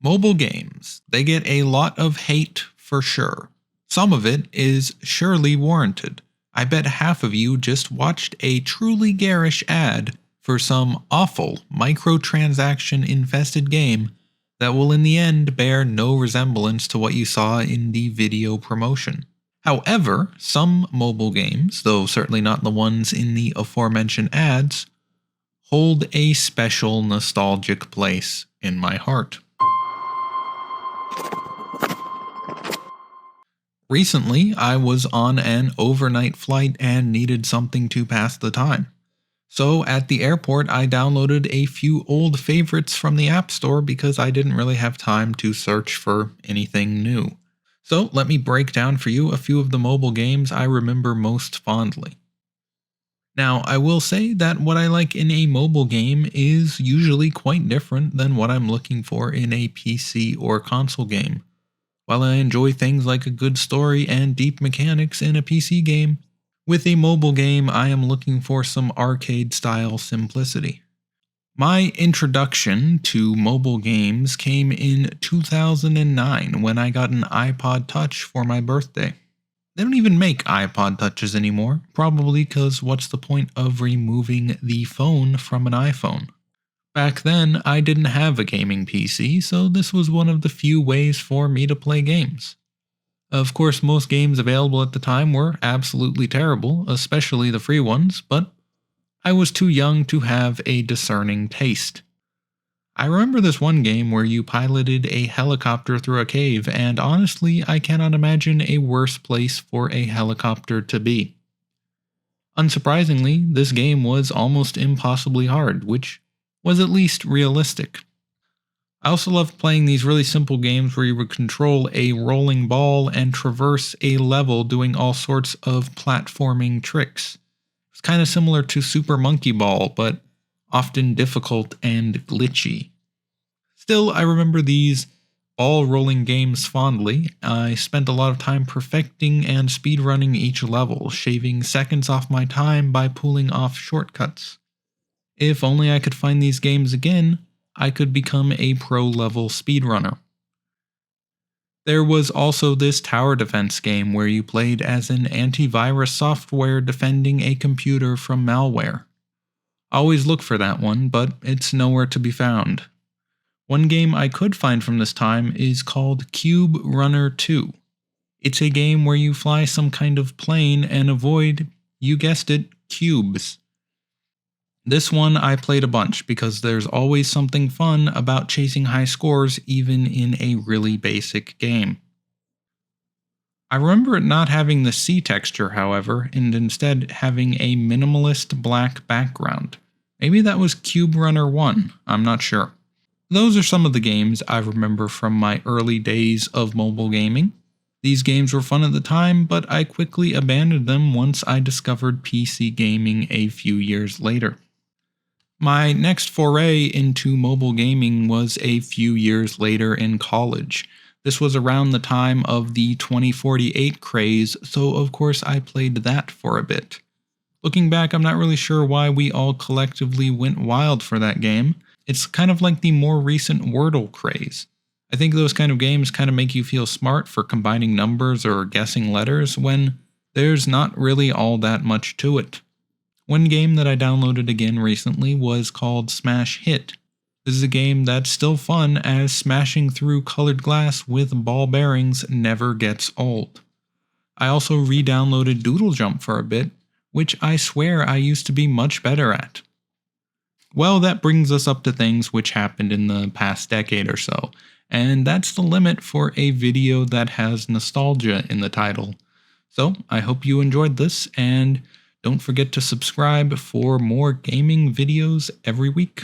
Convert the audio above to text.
Mobile games, they get a lot of hate for sure. Some of it is surely warranted. I bet half of you just watched a truly garish ad for some awful microtransaction infested game that will in the end bear no resemblance to what you saw in the video promotion. However, some mobile games, though certainly not the ones in the aforementioned ads, hold a special nostalgic place in my heart. Recently, I was on an overnight flight and needed something to pass the time. So at the airport, I downloaded a few old favorites from the App Store because I didn't really have time to search for anything new. So let me break down for you a few of the mobile games I remember most fondly. Now, I will say that what I like in a mobile game is usually quite different than what I'm looking for in a PC or console game. While I enjoy things like a good story and deep mechanics in a PC game, with a mobile game I am looking for some arcade-style simplicity. My introduction to mobile games came in 2009 when I got an iPod Touch for my birthday. They don't even make iPod Touches anymore, probably because what's the point of removing the phone from an iPhone? Back then, I didn't have a gaming PC, so this was one of the few ways for me to play games. Of course, most games available at the time were absolutely terrible, especially the free ones, but I was too young to have a discerning taste. I remember this one game where you piloted a helicopter through a cave, and honestly, I cannot imagine a worse place for a helicopter to be. Unsurprisingly, this game was almost impossibly hard, which was at least realistic. I also loved playing these really simple games where you would control a rolling ball and traverse a level doing all sorts of platforming tricks. It's kind of similar to Super Monkey Ball, but often difficult and glitchy. Still, I remember these ball-rolling games fondly. I spent a lot of time perfecting and speedrunning each level, shaving seconds off my time by pulling off shortcuts. If only I could find these games again, I could become a pro-level speedrunner. There was also this tower defense game where you played as an antivirus software defending a computer from malware. I always look for that one, but it's nowhere to be found. One game I could find from this time is called Cube Runner 2. It's a game where you fly some kind of plane and avoid, you guessed it, cubes. This one I played a bunch because there's always something fun about chasing high scores even in a really basic game. I remember it not having the sea texture, however, and instead having a minimalist black background. Maybe that was Cube Runner 1, I'm not sure. Those are some of the games I remember from my early days of mobile gaming. These games were fun at the time, but I quickly abandoned them once I discovered PC gaming a few years later. My next foray into mobile gaming was a few years later in college. This was around the time of the 2048 craze, so of course I played that for a bit. Looking back, I'm not really sure why we all collectively went wild for that game. It's kind of like the more recent Wordle craze. I think those kind of games kind of make you feel smart for combining numbers or guessing letters when there's not really all that much to it. One game that I downloaded again recently was called Smash Hit. This is a game that's still fun as smashing through colored glass with ball bearings never gets old. I also re-downloaded Doodle Jump for a bit, which I swear I used to be much better at. Well, that brings us up to things which happened in the past decade or so, and that's the limit for a video that has nostalgia in the title. So, I hope you enjoyed this, and don't forget to subscribe for more gaming videos every week.